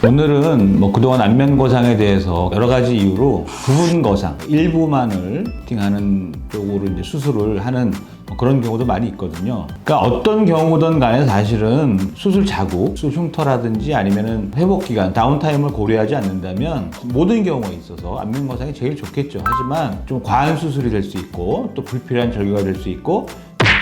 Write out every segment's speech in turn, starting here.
오늘은 뭐 그동안 안면 거상에 대해서 여러 가지 이유로 부분 거상, 일부만을 피팅하는 쪽으로 이제 수술을 하는 그런 경우도 많이 있거든요. 그러니까 어떤 경우든 간에 사실은 수술 자국, 수술 흉터라든지 아니면은 회복 기간, 다운타임을 고려하지 않는다면 모든 경우에 있어서 안면 거상이 제일 좋겠죠. 하지만 좀 과한 수술이 될 수 있고 또 불필요한 절개가 될 수 있고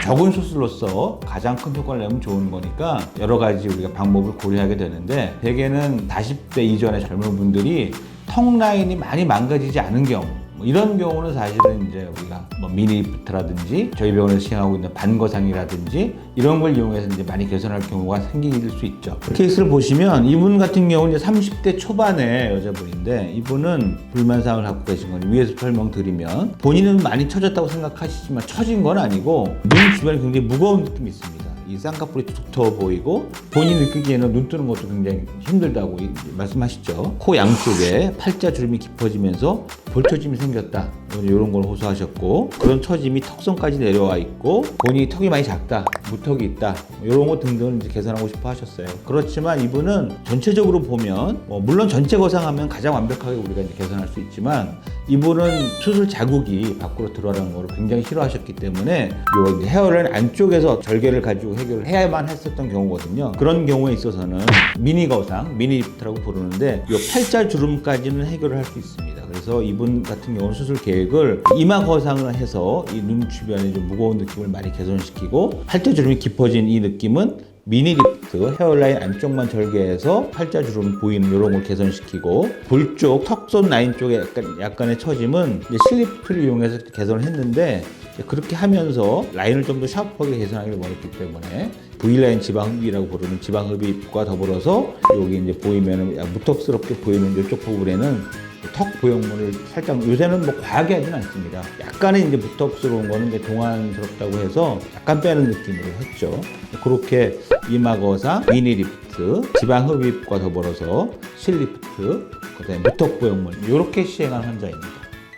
적은 수술로서 가장 큰 효과를 내면 좋은 거니까 여러 가지 우리가 방법을 고려하게 되는데 대개는 40대 이전의 젊은 분들이 턱 라인이 많이 망가지지 않은 경우 이런 경우는 사실은 이제 우리가 뭐 미니리프트라든지 저희 병원에서 시행하고 있는 반거상이라든지 이런 걸 이용해서 이제 많이 개선할 경우가 생길 수 있죠. 케이스를 보시면 이분 같은 경우는 이제 30대 초반의 여자분인데 이분은 불만사항을 갖고 계신 건 위에서 설명드리면 본인은 많이 처졌다고 생각하시지만 처진 건 아니고 눈 주변에 굉장히 무거운 느낌이 있습니다. 이 쌍꺼풀이 두터워 보이고 본인이 느끼기에는 눈 뜨는 것도 굉장히 힘들다고 말씀하시죠. 코 양쪽에 팔자 주름이 깊어지면서 볼처짐이 생겼다 이런 걸 호소하셨고 그런 처짐이 턱선까지 내려와 있고 본인이 턱이 많이 작다 무턱이 있다 이런 거 등등을 이제 개선하고 싶어 하셨어요. 그렇지만 이분은 전체적으로 보면 물론 전체 거상하면 가장 완벽하게 우리가 이제 개선할 수 있지만 이분은 수술 자국이 밖으로 들어가는 걸 굉장히 싫어하셨기 때문에 요 헤어라인 안쪽에서 절개를 가지고 해결을 해야만 했었던 경우거든요. 그런 경우에 있어서는 미니 거상, 미니리프트라고 부르는데 요 팔자 주름까지는 해결을 할 수 있습니다. 그래서 이분 같은 경우는 수술 계획을 이마 거상을 해서 이 눈 주변에 좀 무거운 느낌을 많이 개선시키고 팔자 주름이 깊어진 이 느낌은 미니리프트, 헤어라인 안쪽만 절개해서 팔자주름 보이는 이런 걸 개선시키고 볼 쪽, 턱선 라인 쪽에 약간의 처짐은 이제 슬리프트를 이용해서 개선을 했는데 그렇게 하면서 라인을 좀 더 샤프하게 개선하기를 원했기 때문에 V라인 지방흡입이라고 부르는 지방흡입과 더불어서 여기 이제 보이면은 무턱스럽게 보이는 이쪽 부분에는 턱 보형물을 살짝 요새는 뭐 과하게 하진 않습니다. 약간의 이제 무턱스러운 거는 이제 동안스럽다고 해서 약간 빼는 느낌으로 했죠. 그렇게 이마 거상, 미니리프트, 지방흡입과 더불어서 실리프트, 그다음에 무턱 보형물 이렇게 시행한 환자입니다.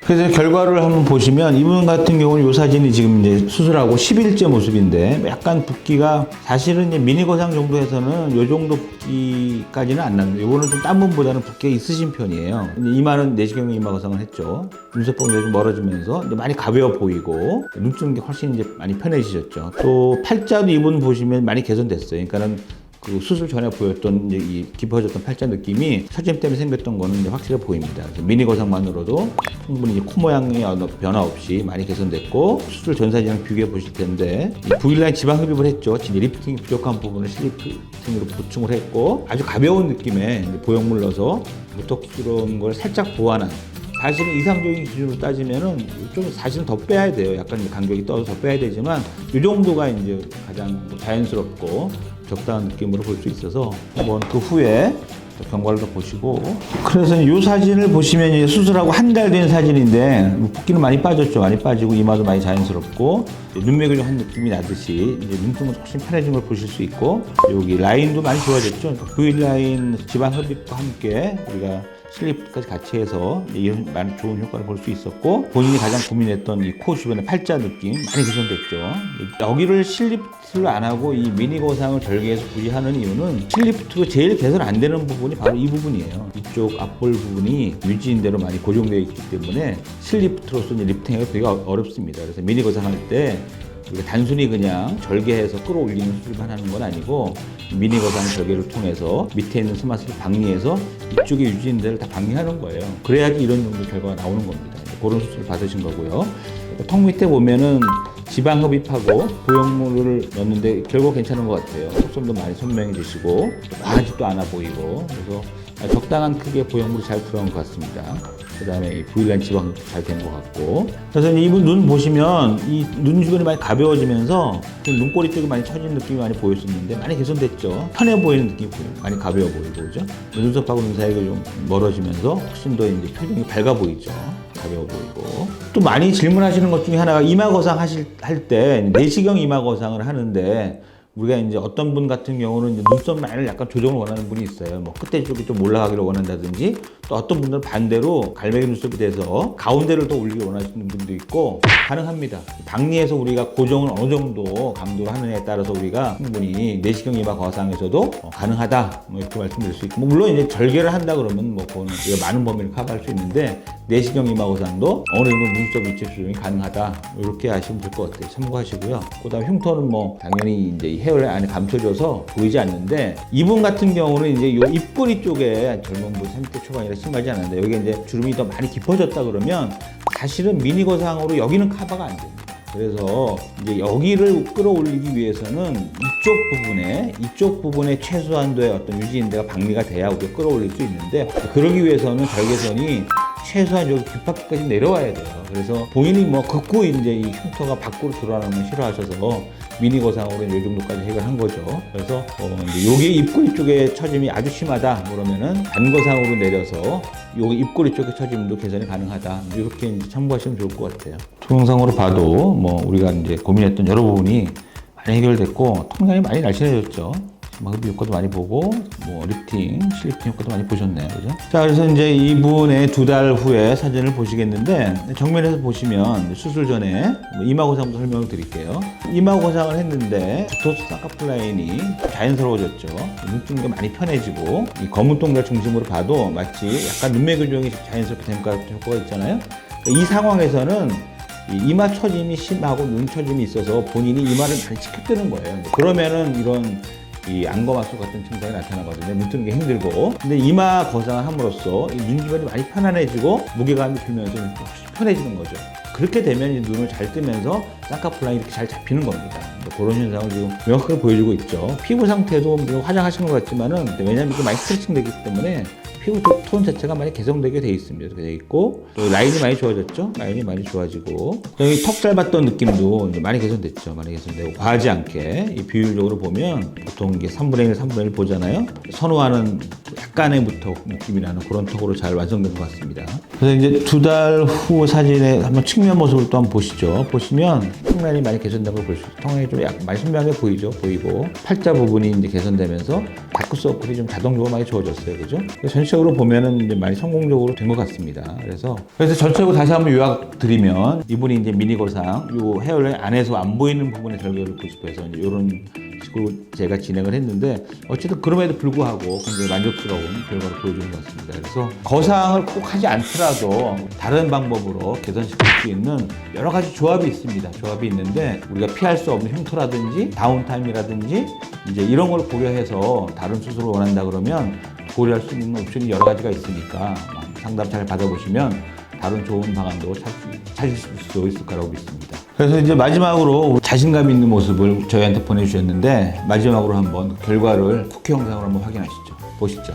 그래서 결과를 한번 보시면 이분 같은 경우는 이 사진이 지금 이제 수술하고 10일째 모습인데 약간 붓기가 사실은 이제 미니 거상 정도에서는 이 정도 붓기까지는 안 납니다. 이거는 좀 딴 분보다는 붓기가 있으신 편이에요. 이마는 내시경 이마 거상을 했죠. 눈썹봉이 좀 멀어지면서 이제 많이 가벼워 보이고 눈 뜨는 게 훨씬 이제 많이 편해지셨죠. 또 팔자도 이분 보시면 많이 개선됐어요. 그러니까는 그 수술 전에 보였던 이제 이 깊어졌던 팔자 느낌이 처짐 때문에 생겼던 거는 이제 확실히 보입니다. 그래서 미니 거상만으로도 충분히 이제 코 모양의 변화 없이 많이 개선됐고 수술 전 사진을 비교해 보실 텐데 이 V라인 지방 흡입을 했죠. 진짜 리프팅이 부족한 부분을 실리프팅으로 보충을 했고 아주 가벼운 느낌의 이제 보형물 넣어서 무턱스러운 걸 살짝 보완한. 사실은 이상적인 기준으로 따지면은 좀 사실은 더 빼야 돼요. 약간 간격이 떠서 더 빼야 되지만 이 정도가 이제 가장 자연스럽고 적당한 느낌으로 볼 수 있어서 한번 그 후에 경과를 더 보시고 그래서 이 사진을 보시면 이제 수술하고 한 달 된 사진인데 붓기는 많이 빠졌죠. 많이 빠지고 이마도 많이 자연스럽고 눈매교정 한 느낌이 나듯이 이제 눈등은 훨씬 편해진 걸 보실 수 있고 여기 라인도 많이 좋아졌죠. V라인 지방 흡입과 함께 우리가 슬리프까지 같이 해서 이런 많은 좋은 효과를 볼 수 있었고 본인이 가장 고민했던 이 코 주변의 팔자 느낌 많이 개선됐죠. 여기를 슬리프트를 안 하고 이 미니 거상을 절개해서 굳이 하는 이유는 슬리프트로 제일 개선 안 되는 부분이 바로 이 부분이에요. 이쪽 앞볼 부분이 유지인 대로 많이 고정되어 있기 때문에 슬리프트로서 리프팅하기가 되게 어렵습니다. 그래서 미니 거상할 때 우리가 단순히 그냥 절개해서 끌어올리는 수술만 하는 건 아니고 미니 거상 절개를 통해서 밑에 있는 스마스를 방리해서 이쪽에 유지인 데를 다 방리하는 거예요. 그래야지 이런 정도 결과가 나오는 겁니다. 그런 수술을 받으신 거고요. 턱 밑에 보면은 지방 흡입하고 보형물을 넣었는데 결국 괜찮은 것 같아요. 턱선도 많이 선명해지시고 과하지도 않아 보이고 그래서 적당한 크기의 보형물이 잘 들어간 것 같습니다. 그 다음에 이 V라인 지방 잘 된 것 같고 그래서 이분 눈 보시면 이 눈 주변이 많이 가벼워지면서 눈꼬리 쪽이 많이 처진 느낌이 많이 보였었는데 많이 개선됐죠. 편해 보이는 느낌이 보여요. 많이 가벼워 보이고 그죠? 눈썹하고 눈 사이가 좀 멀어지면서 훨씬 더 이제 표정이 밝아 보이죠. 가벼워 보이고 또 많이 질문하시는 것 중에 하나가 이마 거상 할 때 내시경 이마 거상을 하는데 우리가 이제 어떤 분 같은 경우는 이제 눈썹 라인을 약간 조정을 원하는 분이 있어요. 뭐 끝에 쪽이 좀 올라가기를 원한다든지, 또 어떤 분들은 반대로 갈매기 눈썹이 돼서 가운데를 더 올리기 원하시는 분도 있고 가능합니다. 박리에서 우리가 고정을 어느 정도 강도로 하느냐에 따라서 우리가 충분히 내시경 이마 거상에서도 가능하다 뭐 이렇게 말씀드릴 수 있고, 물론 이제 절개를 한다 그러면 뭐 그거는 우리가 많은 범위를 커버할 수 있는데 내시경 이마 거상도 어느 정도 눈썹 위치 수정이 가능하다 이렇게 하시면 될 것 같아요. 참고하시고요. 그다음 흉터는 뭐 당연히 이제 헤어라인 안에 감춰져서 보이지 않는데, 이분 같은 경우는 이제 요 입꼬리 쪽에 젊은 분 30대 초반이라 심하지 않은데 여기 이제 주름이 더 많이 깊어졌다 그러면 사실은 미니 거상으로 여기는 커버가 안 됩니다. 그래서 이제 여기를 끌어올리기 위해서는 이쪽 부분에 최소한도의 어떤 유지인대가 박리가 돼야 우리가 끌어올릴 수 있는데, 그러기 위해서는 절개선이 최소한 여기 귓바퀴까지 내려와야 돼요. 그래서 본인이 뭐 극구 이제 이 흉터가 밖으로 드러나는 걸 싫어하셔서 미니 거상으로 이 정도까지 해결한 거죠. 그래서 이제 여기 입꼬리 쪽에 처짐이 아주 심하다 그러면은 반거상으로 내려서 여기 입꼬리 쪽에 처짐도 개선이 가능하다. 이렇게 이제 참고하시면 좋을 것 같아요. 동영상으로 봐도 뭐 우리가 이제 고민했던 여러 부분이 많이 해결됐고 통장이 많이 날씬해졌죠. 흡입 효과도 많이 보고 뭐 리프팅, 실리팅 효과도 많이 보셨네요, 그죠? 자, 그래서 이제 이분의 2달 후에 사진을 보시겠는데, 정면에서 보시면 수술 전에 뭐 이마 거상부터 설명을 드릴게요. 이마 거상을 했는데 주토스 쌍꺼풀라인이 자연스러워졌죠. 눈뜨는 게 많이 편해지고, 이 검은 동달 중심으로 봐도 마치 약간 눈매 교정이 자연스럽게 된 것 같은 효과가 있잖아요. 이 상황에서는 이마 처짐이 심하고 눈 처짐이 있어서 본인이 이마를 많이 치켜뜨는 거예요. 그러면은 이런 이 안검하수 같은 증상이 나타나거든요. 눈 뜨는 게 힘들고. 근데 이마 거상을 함으로써 이 눈주변이 많이 편안해지고 무게감이 들면서 훨씬 편해지는 거죠. 그렇게 되면 이 눈을 잘 뜨면서 쌍꺼풀 라인이 이렇게 잘 잡히는 겁니다. 그런 현상을 지금 명확하게 보여주고 있죠. 피부 상태도 화장하시는 것 같지만은, 왜냐하면 이게 많이 스트레칭 되기 때문에 피부 톤 자체가 많이 개선되게 돼 있습니다. 이렇게 돼 있고, 또 라인이 많이 좋아졌죠. 라인이 많이 좋아지고, 여기 턱 짧았던 느낌도 이제 많이 개선됐죠. 많이 개선되고, 과하지 않게 이 비율적으로 보면 보통 이게 3분의 1, 3분의 1 보잖아요. 선호하는 약간의 무턱 느낌이 나는 그런 턱으로 잘 완성된 것 같습니다. 그래서 이제 2달 후 사진에 한번 측면 모습을 또 한번 보시죠. 보시면 턱 라인이 많이 개선된 걸 볼 수 있어요. 턱 라인이 좀 많이 선명하게 보이고, 팔자 부분이 이제 개선되면서 다크 서클이 좀 자동적으로 많이 주어졌어요. 그죠? 전체적으로 보면은 이제 많이 성공적으로 된 것 같습니다. 그래서 전체적으로 다시 한번 요약 드리면, 이분이 이제 미니 거상, 요 헤어라인 안에서 안 보이는 부분의 절개를 보시고 해서 이제 이런 식으로 제가 진행을 했는데, 어쨌든 그럼에도 불구하고 굉장히 만족스러운 결과를 보여주는 것 같습니다. 그래서 거상을 꼭 하지 않더라도 다른 방법으로 개선시킬 수 있는 여러 가지 조합이 있습니다. 조합이 있는데 우리가 피할 수 없는 흉터라든지 다운타임이라든지 이제 이런 걸 고려해서 다른 수술을 원한다 그러면 고려할 수 있는 옵션이 여러 가지가 있으니까 상담 잘 받아보시면 다른 좋은 방안도 찾으실 수 있을 거라고 믿습니다. 그래서 이제 마지막으로 자신감 있는 모습을 저희한테 보내주셨는데, 마지막으로 한번 결과를 쿠키 영상으로 한번 확인하시죠. 보시죠.